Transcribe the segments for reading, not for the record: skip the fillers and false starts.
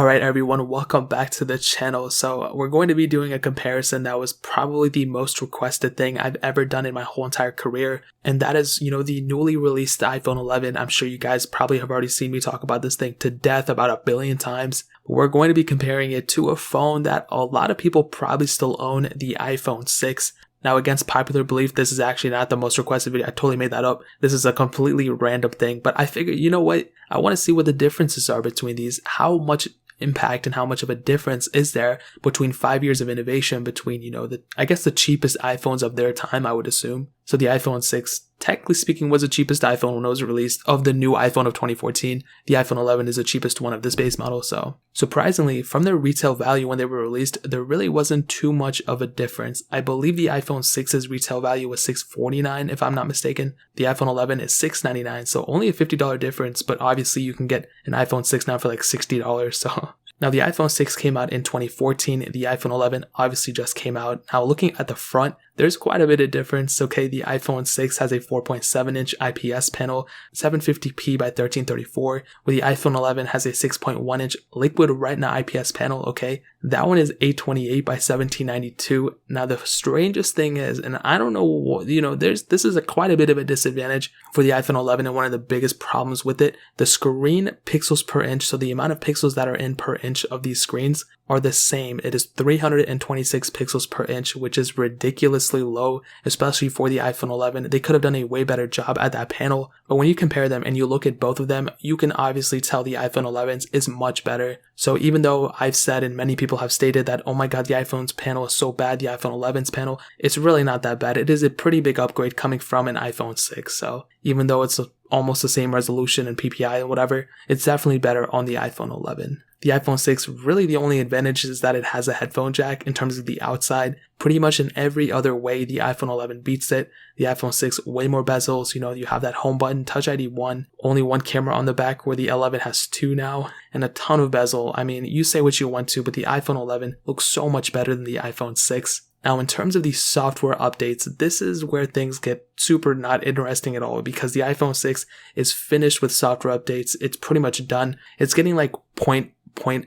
Alright everyone, welcome back to the channel. So we're going to be doing a comparison that was probably the most requested thing I've ever done in my whole entire career. And that is, the newly released iPhone 11. I'm sure you guys probably have already seen me talk about this thing to death about 1 billion times. We're going to be comparing it to a phone that a lot of people probably still own, the iPhone 6. Now, against popular belief, this is actually not the most requested video. I totally made that up. This is a completely random thing, but I figured, you know what? I want to see what the differences are between these. How much impact and how much of a difference is there between 5 years of innovation between, the cheapest iPhones of their time, I would assume. So the iPhone 6, technically speaking, was the cheapest iPhone when it was released of the new iPhone of 2014. The iPhone 11 is the cheapest one of this base model. So surprisingly, from their retail value when they were released, there really wasn't too much of a difference. I believe the iPhone 6's retail value was $649 if I'm not mistaken. The iPhone 11 is $699, so only a $50 difference, but obviously you can get an iPhone 6 now for like $60. So now the iPhone 6 came out in 2014. The iPhone 11 obviously just came out. Now looking at the front, there's quite a bit of difference. Okay, the iPhone 6 has a 4.7-inch IPS panel, 750p by 1334, where the iPhone 11 has a 6.1-inch Liquid Retina IPS panel. Okay, that one is 828 by 1792. Now the strangest thing is, and I don't know, this is quite a bit of a disadvantage for the iPhone 11, and one of the biggest problems with it, the screen pixels per inch. So the amount of pixels that are in per inch of these screens are the same. It is 326 pixels per inch, which is ridiculously low, especially for the iPhone 11. They could have done a way better job at that panel, but when you compare them and you look at both of them, you can obviously tell the iPhone 11's is much better. So even though I've said, and many people have stated that, oh my god, the iPhone's panel is so bad, the iPhone 11's panel, it's really not that bad. It is a pretty big upgrade coming from an iPhone 6. So even though it's almost the same resolution and PPI and whatever, it's definitely better on the iPhone 11. The iPhone 6, really the only advantage is that it has a headphone jack in terms of the outside. Pretty much in every other way, the iPhone 11 beats it. The iPhone 6, way more bezels. You have that home button, Touch ID 1, only one camera on the back, where the 11 has 2 now, and a ton of bezel. I mean, you say what you want to, but the iPhone 11 looks so much better than the iPhone 6. Now, in terms of the software updates, this is where things get super not interesting at all, because the iPhone 6 is finished with software updates. It's pretty much done. It's getting like point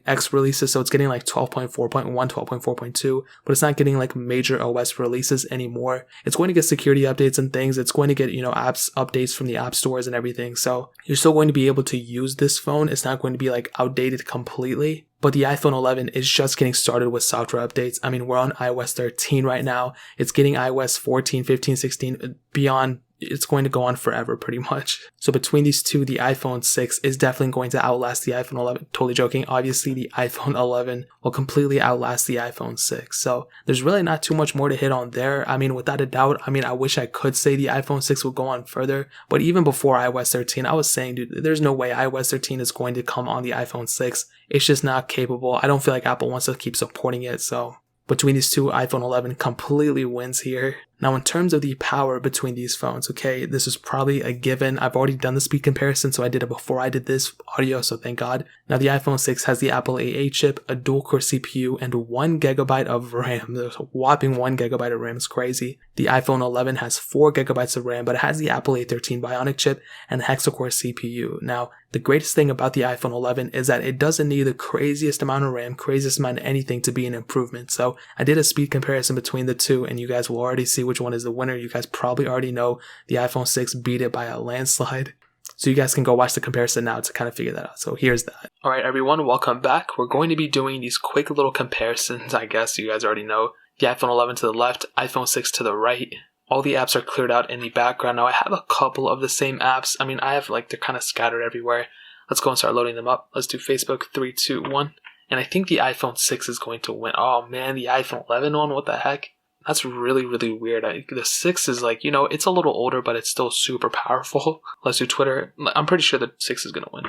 X releases, so it's getting like 12.4.1, 12.4.2, but it's not getting like major OS releases anymore. It's going to get security updates and things. It's going to get, apps updates from the app stores and everything. So you're still going to be able to use this phone. It's not going to be like outdated completely. But the iPhone 11 is just getting started with software updates. I mean, we're on iOS 13 right now. It's getting iOS 14, 15, 16, beyond. It's going to go on forever pretty much. So between these two, the iPhone 6 is definitely going to outlast the iPhone 11. Totally joking. Obviously, the iPhone 11 will completely outlast the iPhone 6. So there's really not too much more to hit on there. I mean, without a doubt, I wish I could say the iPhone 6 will go on further. But even before iOS 13, I was saying, dude, there's no way iOS 13 is going to come on the iPhone 6. It's just not capable. I don't feel like Apple wants to keep supporting it. So between these two, iPhone 11 completely wins here. Now, in terms of the power between these phones, okay, this is probably a given. I've already done the speed comparison, so I did it before I did this audio, so thank God. Now, the iPhone 6 has the Apple A8 chip, a dual-core CPU, and 1 gigabyte of RAM. There's a whopping 1 gigabyte of RAM. It's crazy. The iPhone 11 has 4 gigabytes of RAM, but it has the Apple A13 Bionic chip and the hexa-core CPU. Now, the greatest thing about the iPhone 11 is that it doesn't need the craziest amount of RAM, craziest amount of anything to be an improvement. So I did a speed comparison between the two, and you guys will already see which one is the winner. You guys probably already know the iPhone 6 beat it by a landslide. So you guys can go watch the comparison now to kind of figure that out. So here's that. Alright everyone, welcome back. We're going to be doing these quick little comparisons. I guess you guys already know. The iPhone 11 to the left, iPhone 6 to the right. All the apps are cleared out in the background. Now I have a couple of the same apps. I have they're kind of scattered everywhere. Let's go and start loading them up. Let's do Facebook, 3, 2, 1. And I think the iPhone 6 is going to win. Oh man, the iPhone 11 one, what the heck? That's really, really weird. The 6 is it's a little older, but it's still super powerful. Let's do Twitter. I'm pretty sure the 6 is going to win.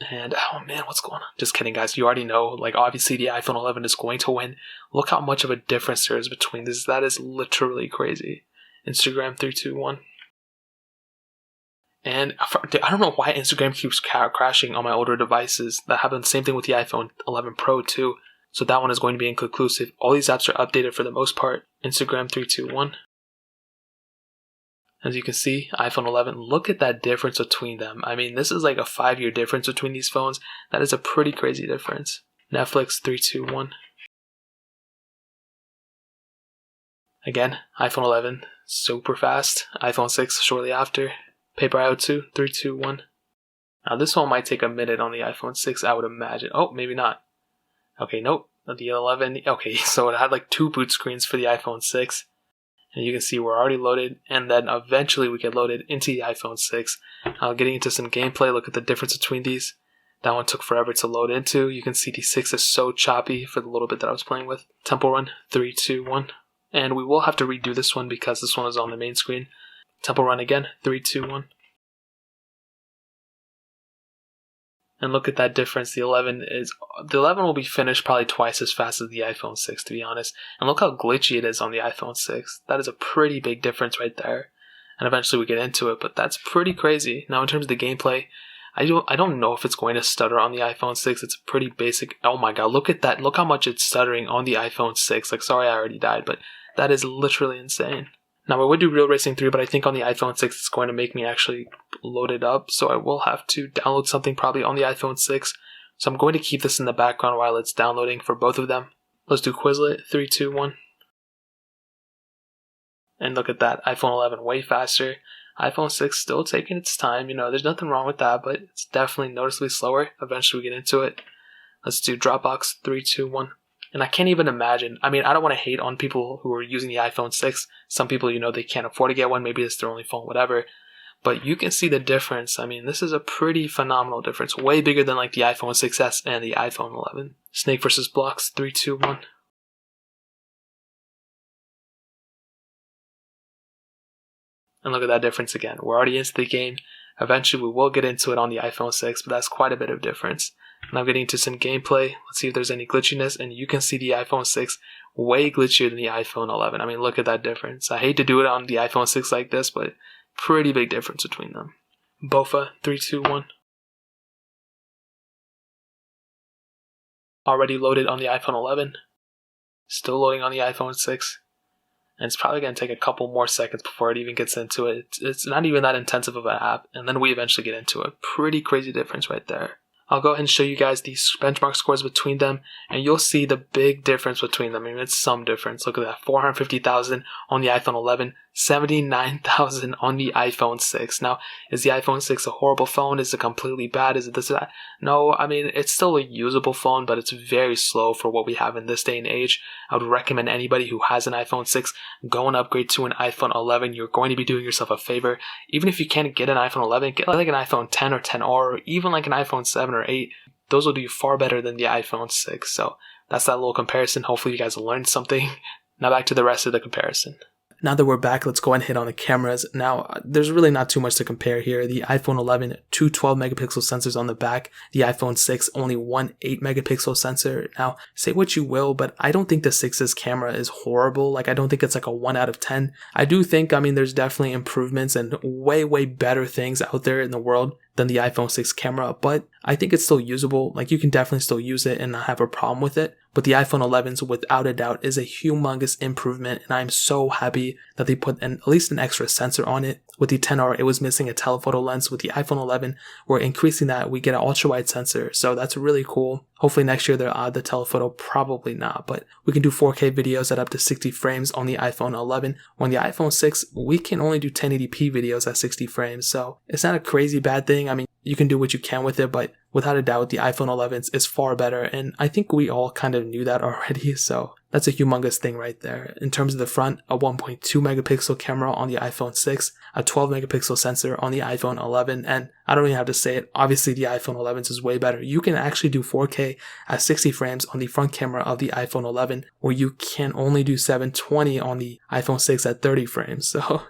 And, oh man, what's going on? Just kidding, guys. You already know, obviously the iPhone 11 is going to win. Look how much of a difference there is between this. That is literally crazy. Instagram, 3, 2, 1. And I don't know why Instagram keeps crashing on my older devices. That happened the same thing with the iPhone 11 Pro too. So that one is going to be inconclusive. All these apps are updated for the most part. Instagram, 3, 2, 1. As you can see, iPhone 11, look at that difference between them. I mean, this is like a 5-year difference between these phones. That is a pretty crazy difference. Netflix, 3, 2, 1. Again, iPhone 11, super fast. iPhone 6 shortly after. Paper IO2, 3, 2, 1. Now this one might take a minute on the iPhone 6, I would imagine. Oh, maybe not. Okay, nope. The 11, okay, so it had like 2 boot screens for the iPhone 6. And you can see we're already loaded, and then eventually we get loaded into the iPhone 6. Getting into some gameplay, look at the difference between these. That one took forever to load into. You can see the 6 is so choppy for the little bit that I was playing with. Temple Run, 3, 2, 1. And we will have to redo this one because this one is on the main screen. Temple Run again, 3, 2, 1. And look at that difference. The 11 will be finished probably twice as fast as the iPhone 6, to be honest. And look how glitchy it is on the iPhone 6. That is a pretty big difference right there. And eventually we get into it, but that's pretty crazy. Now in terms of the gameplay, I don't know if it's going to stutter on the iPhone 6. It's pretty basic. Oh my god, look at that. Look how much it's stuttering on the iPhone 6. Like, sorry I already died, but that is literally insane. Now, I would do Real Racing 3, but I think on the iPhone 6 it's going to make me actually load it up, so I will have to download something probably on the iPhone 6. So I'm going to keep this in the background while it's downloading for both of them. Let's do Quizlet, 3, 2, 1. And look at that, iPhone 11 way faster. iPhone 6 still taking its time, there's nothing wrong with that, but it's definitely noticeably slower. Eventually we get into it. Let's do Dropbox, 3, 2, 1. And I can't even imagine. I mean, I don't want to hate on people who are using the iPhone 6. Some people, they can't afford to get one. Maybe it's their only phone, whatever. But you can see the difference. I mean, this is a pretty phenomenal difference. Way bigger than like the iPhone 6S and the iPhone 11. Snake versus Blocks, 3, 2, 1. And look at that difference again. We're already into the game. Eventually we will get into it on the iPhone 6, but that's quite a bit of difference. And I'm getting into some gameplay. Let's see if there's any glitchiness. And you can see the iPhone 6 way glitchier than the iPhone 11. I mean, look at that difference. I hate to do it on the iPhone 6 like this, but pretty big difference between them. Bofa, 3, 2, 1. Already loaded on the iPhone 11. Still loading on the iPhone 6. And it's probably going to take a couple more seconds before it even gets into it. It's not even that intensive of an app. And then we eventually get into it. Pretty crazy difference right there. I'll go ahead and show you guys these benchmark scores between them, and you'll see the big difference between them. I mean, it's some difference. Look at that, 450,000 on the iPhone 11, 79,000 on the iPhone 6. Now, is the iPhone 6 a horrible phone? Is it completely bad? Is it this or that? No, I mean, it's still a usable phone, but it's very slow for what we have in this day and age. I would recommend anybody who has an iPhone 6 go and upgrade to an iPhone 11. You're going to be doing yourself a favor. Even if you can't get an iPhone 11, get like an iPhone 10 or 10R, or even like an iPhone 7 or 8. Those will do far better than the iPhone 6. So that's that little comparison. Hopefully you guys learned something. Now back to the rest of the comparison. Now that we're back, let's go and hit on the cameras. Now, there's really not too much to compare here. The iPhone 11, 2 12 megapixel sensors on the back. The iPhone 6, only one 8 megapixel sensor. Now, say what you will, but I don't think the 6's camera is horrible. Like, I don't think it's like a 1 out of 10. I do think, there's definitely improvements and way, way better things out there in the world than the iPhone 6 camera, but I think it's still usable. Like, you can definitely still use it and not have a problem with it. But the iPhone 11's, without a doubt, is a humongous improvement, and I'm so happy that they put at least an extra sensor on it. With the 10R, it was missing a telephoto lens. With the iPhone 11, we're increasing that. We get an ultra-wide sensor, so that's really cool. Hopefully next year they'll add the telephoto, probably not, but we can do 4K videos at up to 60 frames on the iPhone 11. On the iPhone 6, we can only do 1080p videos at 60 frames, so it's not a crazy bad thing. I mean, you can do what you can with it, but without a doubt, the iPhone 11 is far better, and I think we all kind of knew that already, so that's a humongous thing right there. In terms of the front, a 1.2 megapixel camera on the iPhone 6, a 12 megapixel sensor on the iPhone 11, and I don't even have to say it, obviously the iPhone 11 is way better. You can actually do 4K at 60 frames on the front camera of the iPhone 11, where you can only do 720 on the iPhone 6 at 30 frames, so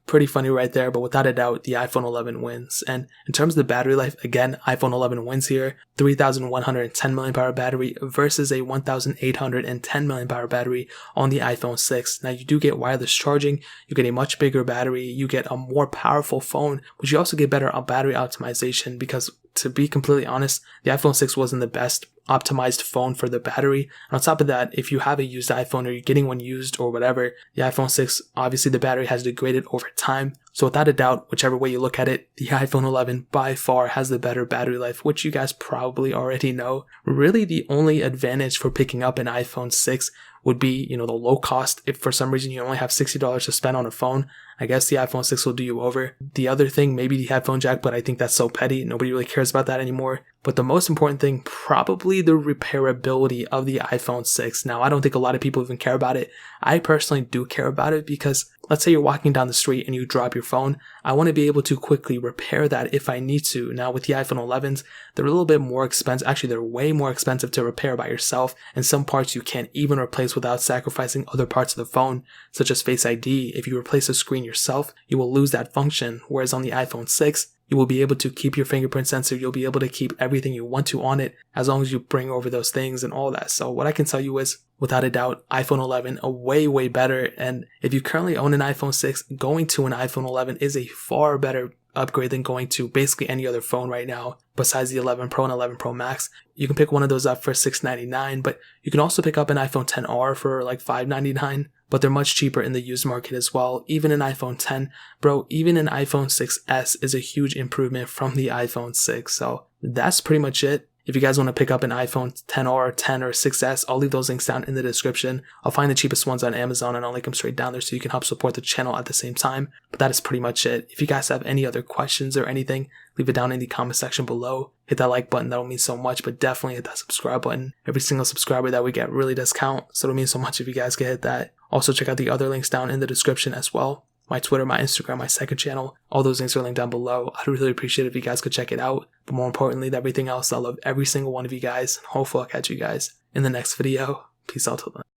pretty funny right there, but without a doubt, the iPhone 11 wins. And in terms of the battery life, again, iPhone 11 wins here, 3,110 mAh battery versus a 1,810 mAh battery on the iPhone 6. Now, you do get wireless charging, you get a much bigger battery, you get a more powerful phone, but you also get better battery optimization because, to be completely honest, the iPhone 6 wasn't the best optimized phone for the battery. And on top of that, if you have a used iPhone or you're getting one used or whatever, the iPhone 6, obviously the battery has degraded over time. So without a doubt, whichever way you look at it, the iPhone 11 by far has the better battery life, which you guys probably already know. Really, the only advantage for picking up an iPhone 6 would be, the low cost. If for some reason you only have $60 to spend on a phone, I guess the iPhone 6 will do you over. The other thing, maybe the headphone jack, but I think that's so petty. Nobody really cares about that anymore. But the most important thing, probably the repairability of the iPhone 6. Now, I don't think a lot of people even care about it. I personally do care about it because let's say you're walking down the street and you drop your phone. I want to be able to quickly repair that if I need to. Now, with the iPhone 11s, they're a little bit more expensive. Actually, they're way more expensive to repair by yourself. And some parts you can't even replace without sacrificing other parts of the phone, such as Face ID. If you replace the screen yourself, you will lose that function. Whereas on the iPhone 6, you will be able to keep your fingerprint sensor. You'll be able to keep everything you want to on it as long as you bring over those things and all that. So what I can tell you is, without a doubt, iPhone 11, a way, way better. And if you currently own an iPhone 6, going to an iPhone 11 is a far better upgrade than going to basically any other phone right now besides the 11 Pro and 11 Pro Max. You can pick one of those up for $699, but you can also pick up an iPhone XR for like $599, but they're much cheaper in the used market as well. Even an iPhone 10, bro, even an iPhone 6s is a huge improvement from the iPhone 6. So that's pretty much it. If you guys want to pick up an iPhone XR, 10, or 6s, I'll leave those links down in the description. I'll find the cheapest ones on Amazon and I'll link them straight down there so you can help support the channel at the same time. But that is pretty much it. If you guys have any other questions or anything, leave it down in the comment section below. Hit that like button, that'll mean so much, but definitely hit that subscribe button. Every single subscriber that we get really does count, so it'll mean so much if you guys can hit that. Also check out the other links down in the description as well. My Twitter, my Instagram, my second channel, all those links are linked down below. I'd really appreciate it if you guys could check it out. But more importantly than everything else, I love every single one of you guys. Hopefully I'll catch you guys in the next video. Peace out till then.